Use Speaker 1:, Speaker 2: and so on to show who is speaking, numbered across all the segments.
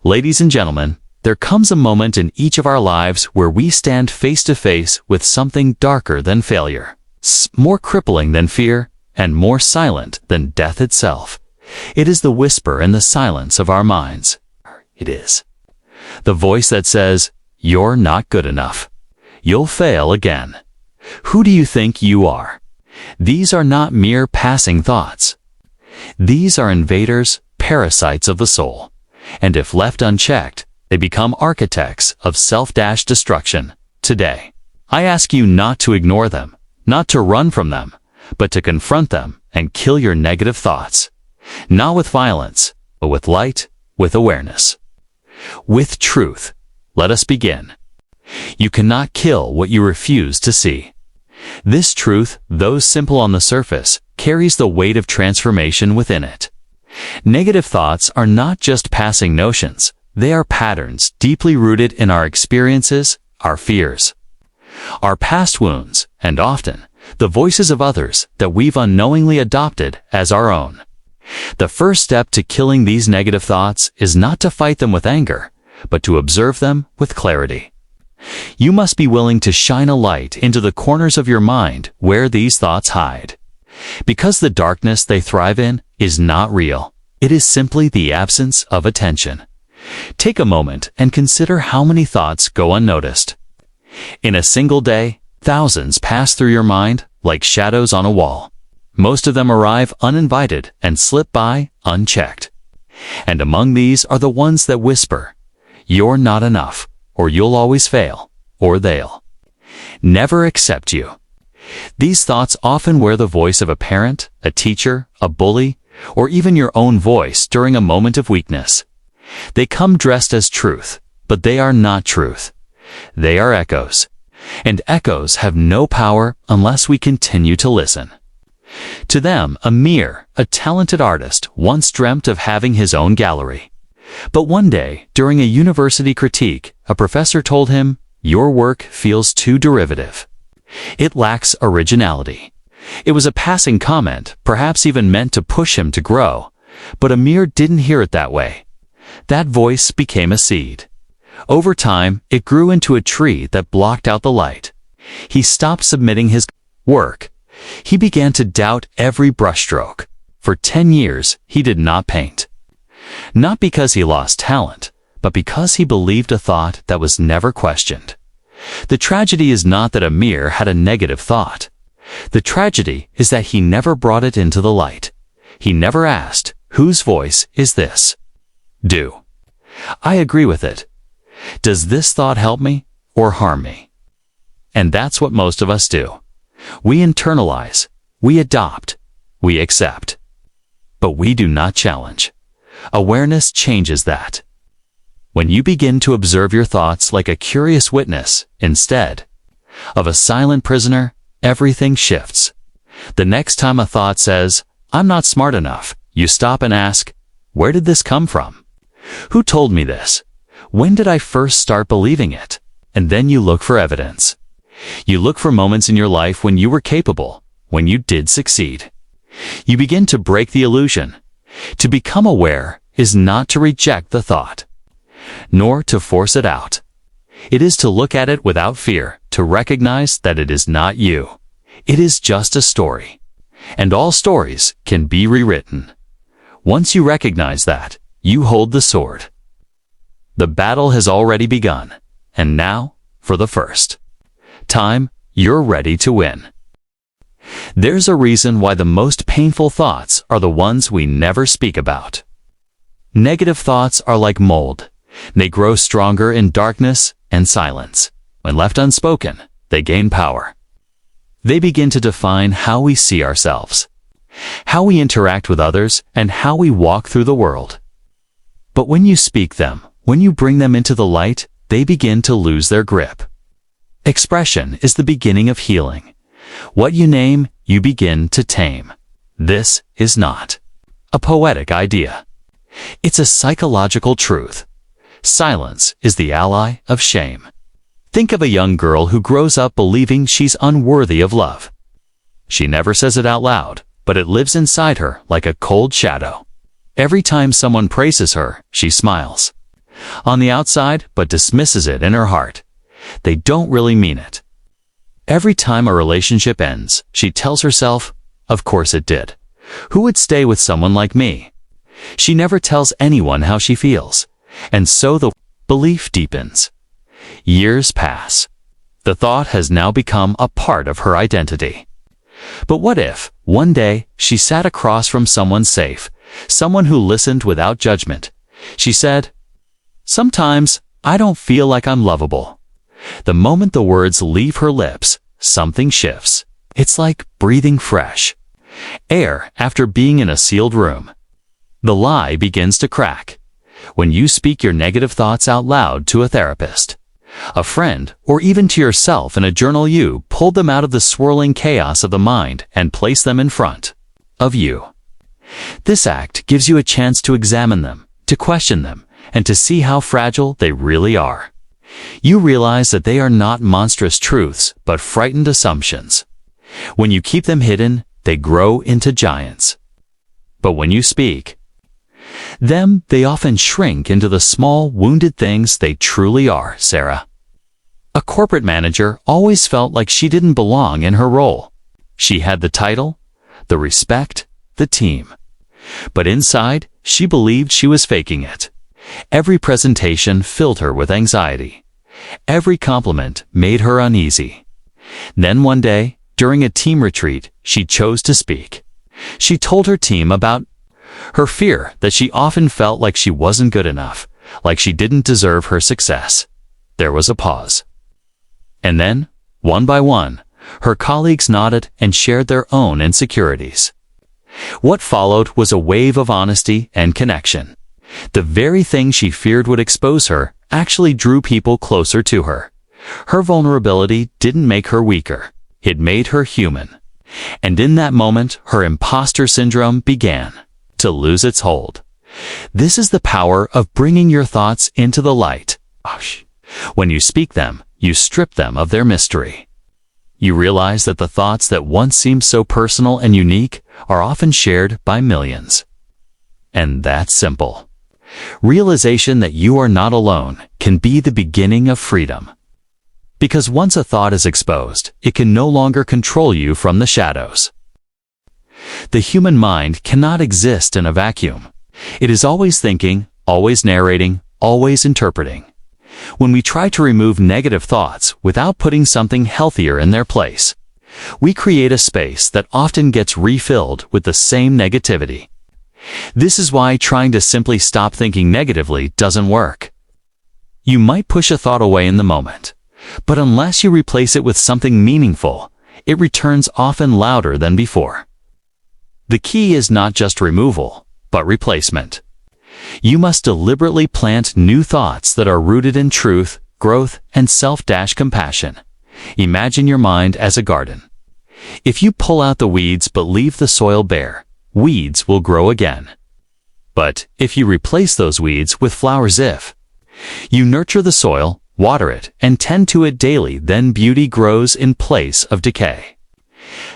Speaker 1: Ladies and gentlemen, there comes a moment in each of our lives where we stand face to face with something darker than failure, more crippling than fear, and more silent than death itself. It is the whisper in the silence of our minds. It is the voice that says, "You're not good enough. You'll fail again. Who do you think you are?" These are not mere passing thoughts. These are invaders, parasites of the soul, and if left unchecked, they become architects of self-destruction. Today, I ask you not to ignore them, not to run from them, but to confront them and kill your negative thoughts. Not with violence, but with light, with awareness. With truth. Let us begin. You cannot kill what you refuse to see. This truth, though simple on the surface, carries the weight of transformation within it. Negative thoughts are not just passing notions, they are patterns deeply rooted in our experiences, our fears, our past wounds, and often, the voices of others that we've unknowingly adopted as our own. The first step to killing these negative thoughts is not to fight them with anger, but to observe them with clarity. You must be willing to shine a light into the corners of your mind where these thoughts hide. Because the darkness they thrive in is not real. It is simply the absence of attention. Take a moment and consider how many thoughts go unnoticed. In a single day, thousands pass through your mind like shadows on a wall. Most of them arrive uninvited and slip by unchecked. And among these are the ones that whisper, "You're not enough," or "You'll always fail," or "They'll never accept you." These thoughts often wear the voice of a parent, a teacher, a bully, or even your own voice during a moment of weakness. They come dressed as truth, but they are not truth. They are echoes. And echoes have no power unless we continue to listen. To them, Amir, a talented artist, once dreamt of having his own gallery. But one day, during a university critique, a professor told him, "Your work feels too derivative. It lacks originality." It was a passing comment, perhaps even meant to push him to grow, but Amir didn't hear it that way. That voice became a seed. Over time, it grew into a tree that blocked out the light. He stopped submitting his work. He began to doubt every brushstroke. For 10 years, he did not paint. Not because he lost talent, but because he believed a thought that was never questioned. The tragedy is not that Amir had a negative thought. The tragedy is that he never brought it into the light. He never asked, "Whose voice is this? Do I agree with it? Does this thought help me or harm me?" And that's what most of us do. We internalize, we adopt, we accept. But we do not challenge. Awareness changes that. When you begin to observe your thoughts like a curious witness, instead of a silent prisoner, everything shifts. The next time a thought says, "I'm not smart enough," you stop and ask, "Where did this come from? Who told me this? When did I first start believing it?" And then you look for evidence. You look for moments in your life when you were capable, when you did succeed. You begin to break the illusion. To become aware is not to reject the thought, nor to force it out. It is to look at it without fear, to recognize that it is not you. It is just a story. And all stories can be rewritten. Once you recognize that, you hold the sword. The battle has already begun. And now, for the first time, you're ready to win. There's a reason why the most painful thoughts are the ones we never speak about. Negative thoughts are like mold. They grow stronger in darkness and silence. When left unspoken, they gain power. They begin to define how we see ourselves, how we interact with others, and how we walk through the world. But when you speak them, when you bring them into the light, they begin to lose their grip. Expression is the beginning of healing. What you name, you begin to tame. This is not a poetic idea. It's a psychological truth. Silence is the ally of shame. Think of a young girl who grows up believing she's unworthy of love. She never says it out loud, but it lives inside her like a cold shadow. Every time someone praises her, she smiles. on the outside but dismisses it in her heart. They don't really mean it. Every time a relationship ends, she tells herself, "Of course it did. Who would stay with someone like me?" She never tells anyone how she feels, and so the belief deepens. Years pass. The thought has now become a part of her identity. But what if, one day, she sat across from someone safe, someone who listened without judgment? She said, "Sometimes, I don't feel like I'm lovable." The moment the words leave her lips, something shifts. It's like breathing fresh air after being in a sealed room. The lie begins to crack. When you speak your negative thoughts out loud to a therapist, a friend, or even to yourself in a journal, you pulled them out of the swirling chaos of the mind and placed them in front of you. This act gives you a chance to examine them, to question them, and to see how fragile they really are. You realize that they are not monstrous truths, but frightened assumptions. When you keep them hidden, they grow into giants. But when you speak them, they often shrink into the small, wounded things they truly are. Sarah, a corporate manager, always felt like she didn't belong in her role. She had the title, the respect, the team. But inside, she believed she was faking it. Every presentation filled her with anxiety. Every compliment made her uneasy. Then one day, during a team retreat, she chose to speak. She told her team about her fear that she often felt like she wasn't good enough, like she didn't deserve her success. There was a pause. And then, one by one, her colleagues nodded and shared their own insecurities. What followed was a wave of honesty and connection. The very thing she feared would expose her actually drew people closer to her. Her vulnerability didn't make her weaker. It made her human. And in that moment, her imposter syndrome began to lose its hold. This is the power of bringing your thoughts into the light. When you speak them, you strip them of their mystery. You realize that the thoughts that once seemed so personal and unique are often shared by millions. And that's simple. Realization that you are not alone can be the beginning of freedom. Because once a thought is exposed, it can no longer control you from the shadows. The human mind cannot exist in a vacuum. It is always thinking, always narrating, always interpreting. When we try to remove negative thoughts without putting something healthier in their place, we create a space that often gets refilled with the same negativity. This is why trying to simply stop thinking negatively doesn't work. You might push a thought away in the moment, but unless you replace it with something meaningful, it returns often louder than before. The key is not just removal, but replacement. You must deliberately plant new thoughts that are rooted in truth, growth, and self-compassion. Imagine your mind as a garden. If you pull out the weeds but leave the soil bare, weeds will grow again. But if you replace those weeds with flowers, if you nurture the soil, water it, and tend to it daily, then beauty grows in place of decay.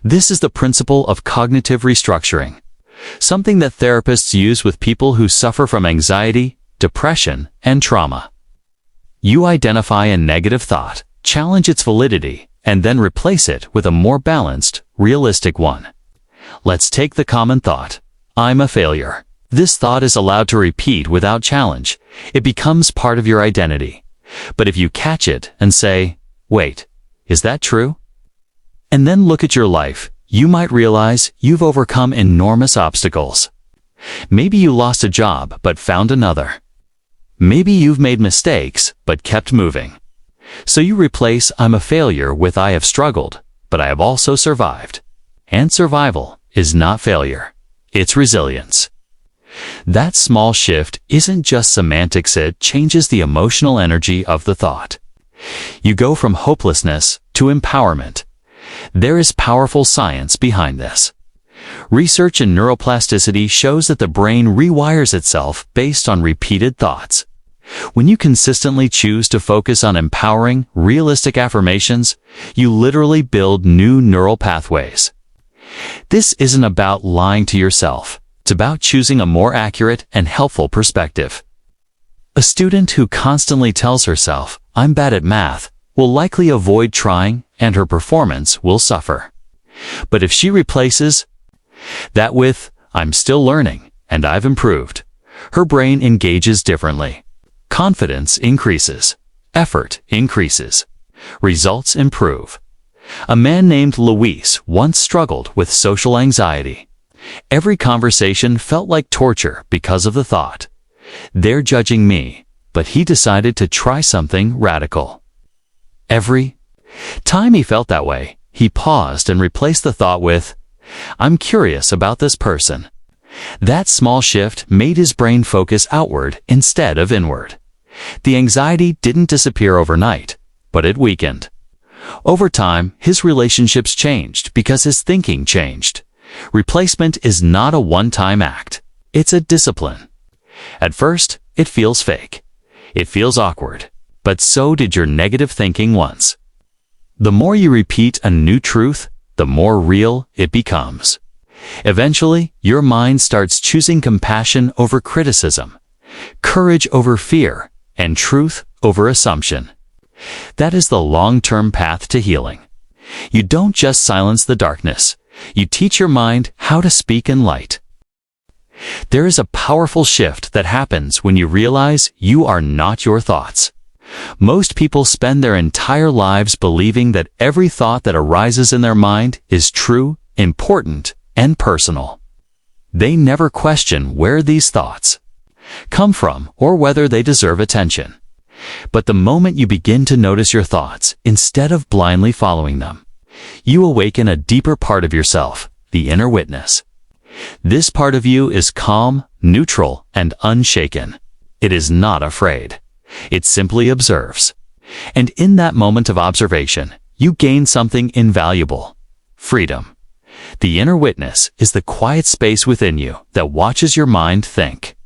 Speaker 1: This is the principle of cognitive restructuring, something that therapists use with people who suffer from anxiety, depression, and trauma. You identify a negative thought, challenge its validity, and then replace it with a more balanced, realistic one. Let's take the common thought, "I'm a failure." This thought is allowed to repeat without challenge. It becomes part of your identity. But if you catch it and say, "Wait, is that true?" and then look at your life, you might realize you've overcome enormous obstacles. Maybe you lost a job but found another. Maybe you've made mistakes but kept moving. So you replace "I'm a failure" with "I have struggled, but I have also survived." And survival is not failure. It's resilience. That small shift isn't just semantics, it changes the emotional energy of the thought. You go from hopelessness to empowerment. There is powerful science behind this. Research in neuroplasticity shows that the brain rewires itself based on repeated thoughts. When you consistently choose to focus on empowering, realistic affirmations, you literally build new neural pathways. This isn't about lying to yourself. It's about choosing a more accurate and helpful perspective. A student who constantly tells herself, "I'm bad at math," will likely avoid trying and her performance will suffer. But if she replaces that with, "I'm still learning and I've improved," her brain engages differently. Confidence increases. Effort increases. Results improve. A man named Luis once struggled with social anxiety. Every conversation felt like torture because of the thought, "They're judging me," but he decided to try something radical. Every time he felt that way, he paused and replaced the thought with, "I'm curious about this person." That small shift made his brain focus outward instead of inward. The anxiety didn't disappear overnight, but it weakened. Over time, his relationships changed because his thinking changed. Replacement is not a one-time act. It's a discipline. At first, it feels fake. It feels awkward. But so did your negative thinking once. The more you repeat a new truth, the more real it becomes. Eventually, your mind starts choosing compassion over criticism, courage over fear, and truth over assumption. That is the long-term path to healing. You don't just silence the darkness. You teach your mind how to speak in light. There is a powerful shift that happens when you realize you are not your thoughts. Most people spend their entire lives believing that every thought that arises in their mind is true, important, and personal. They never question where these thoughts come from or whether they deserve attention. But the moment you begin to notice your thoughts, instead of blindly following them, you awaken a deeper part of yourself, the inner witness. This part of you is calm, neutral, and unshaken. It is not afraid. It simply observes. And in that moment of observation, you gain something invaluable: freedom. The inner witness is the quiet space within you that watches your mind think.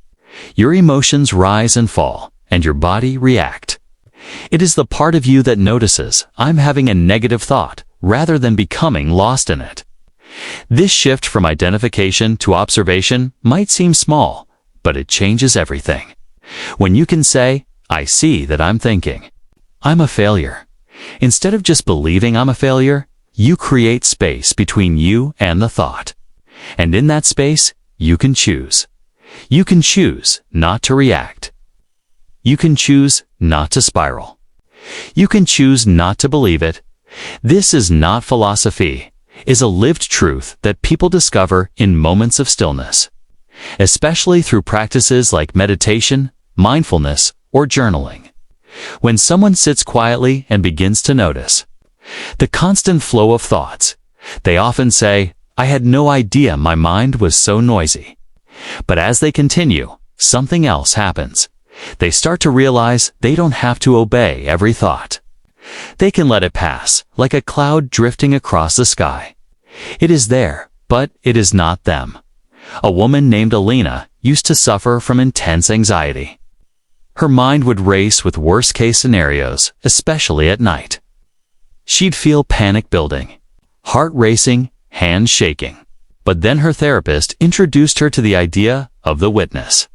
Speaker 1: Your emotions rise and fall, and your body react. It is the part of you that notices, "I'm having a negative thought," rather than becoming lost in it. This shift from identification to observation might seem small, but it changes everything. When you can say, "I see that I'm thinking I'm a failure," instead of just believing I'm a failure, you create space between you and the thought. And in that space, you can choose. You can choose not to react. You can choose not to spiral. You can choose not to believe it. This is not philosophy. It is a lived truth that people discover in moments of stillness, especially through practices like meditation, mindfulness, or journaling. When someone sits quietly and begins to notice the constant flow of thoughts, they often say, "I had no idea my mind was so noisy." But as they continue, something else happens. They start to realize they don't have to obey every thought. They can let it pass, like a cloud drifting across the sky. It is there, but it is not them. A woman named Alina used to suffer from intense anxiety. Her mind would race with worst-case scenarios, especially at night. She'd feel panic building, heart racing, hands shaking. But then her therapist introduced her to the idea of the witness.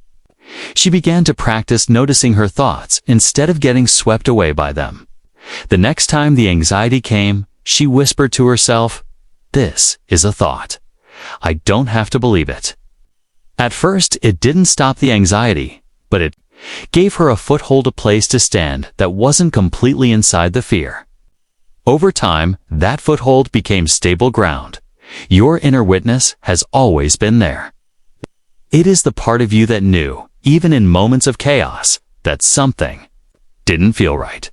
Speaker 1: She began to practice noticing her thoughts instead of getting swept away by them. The next time the anxiety came, she whispered to herself, "This is a thought. I don't have to believe it." At first, it didn't stop the anxiety, but it gave her a foothold, a place to stand that wasn't completely inside the fear. Over time, that foothold became stable ground. Your inner witness has always been there. It is the part of you that knew, even in moments of chaos, that something didn't feel right.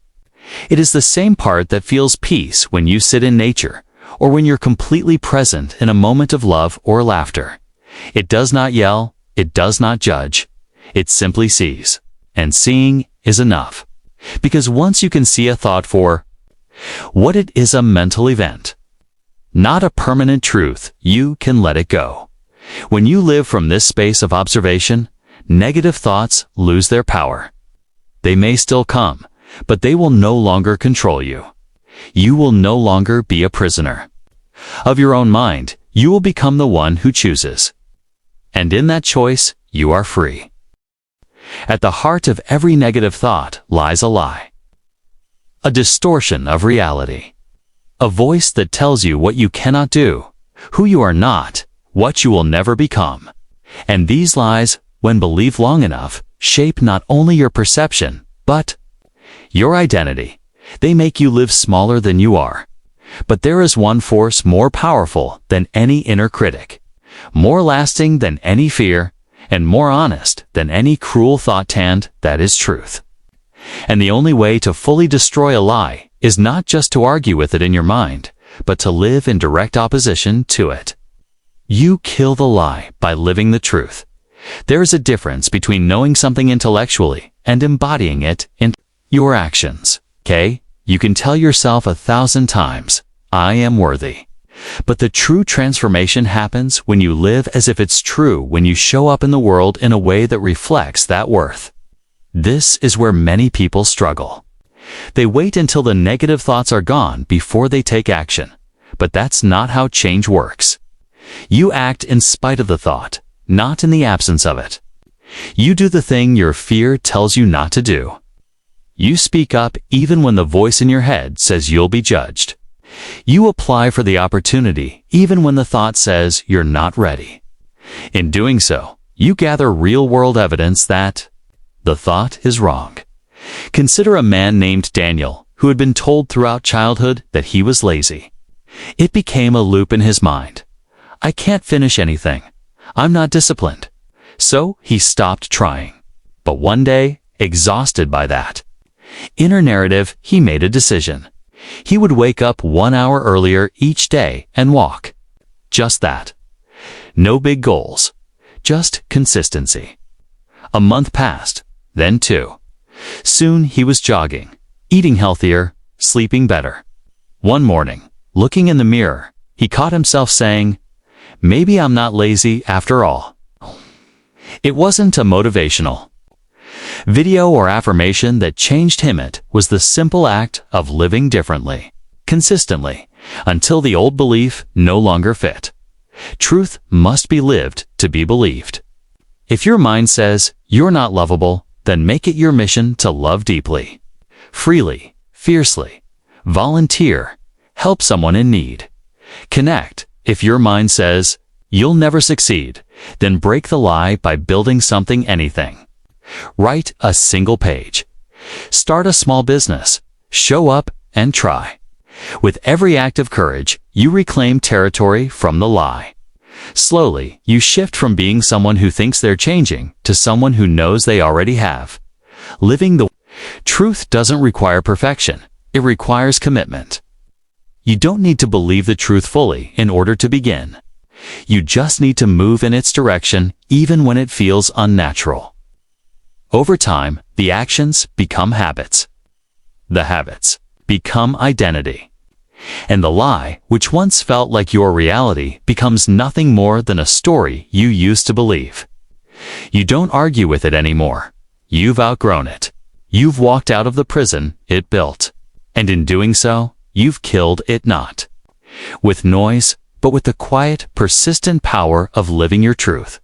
Speaker 1: It is the same part that feels peace when you sit in nature, or when you're completely present in a moment of love or laughter. It does not yell, it does not judge, it simply sees. And seeing is enough. Because once you can see a thought for what it is, a mental event, not a permanent truth, you can let it go. When you live from this space of observation, negative thoughts lose their power. They may still come, but they will no longer control you. You will no longer be a prisoner of your own mind. You will become the one who chooses. And in that choice, you are free. At the heart of every negative thought lies a lie. A distortion of reality. A voice that tells you what you cannot do, who you are not, what you will never become. And these lies, when believed long enough, shape not only your perception, but your identity. They make you live smaller than you are. But there is one force more powerful than any inner critic, more lasting than any fear, and more honest than any cruel thought, and that is truth. And the only way to fully destroy a lie is not just to argue with it in your mind, but to live in direct opposition to it. You kill the lie by living the truth. There is a difference between knowing something intellectually and embodying it in your actions. Okay? You can tell yourself 1,000 times, I am worthy. But the true transformation happens when you live as if it's true, when you show up in the world in a way that reflects that worth. This is where many people struggle. They wait until the negative thoughts are gone before they take action. But that's not how change works. You act in spite of the thought, not in the absence of it. You do the thing your fear tells you not to do. You speak up even when the voice in your head says you'll be judged. You apply for the opportunity even when the thought says you're not ready. In doing so, you gather real-world evidence that the thought is wrong. Consider a man named Daniel who had been told throughout childhood that he was lazy. It became a loop in his mind. I can't finish anything. I'm not disciplined. So he stopped trying. But one day, exhausted by that inner narrative, he made a decision. He would wake up 1 hour earlier each day and walk. Just that. No big goals. Just consistency. A month passed, then 2. Soon he was jogging, eating healthier, sleeping better. One morning, looking in the mirror, he caught himself saying, maybe I'm not lazy after all. It wasn't a motivational video or affirmation that changed him. It was the simple act of living differently, consistently, until the old belief no longer fit. Truth must be lived to be believed. If your mind says you're not lovable, then make it your mission to love deeply, freely, fiercely. Volunteer. Help someone in need. Connect. If your mind says you'll never succeed, then break the lie by building something, anything. Write a single page. Start a small business. Show up and try. With every act of courage, you reclaim territory from the lie. Slowly, you shift from being someone who thinks they're changing to someone who knows they already have. Living the truth doesn't require perfection. It requires commitment. You don't need to believe the truth fully in order to begin. You just need to move in its direction even when it feels unnatural. Over time, the actions become habits. The habits become identity. And the lie, which once felt like your reality, becomes nothing more than a story you used to believe. You don't argue with it anymore. You've outgrown it. You've walked out of the prison it built. And in doing so, you've killed it not with noise, but with the quiet, persistent power of living your truth.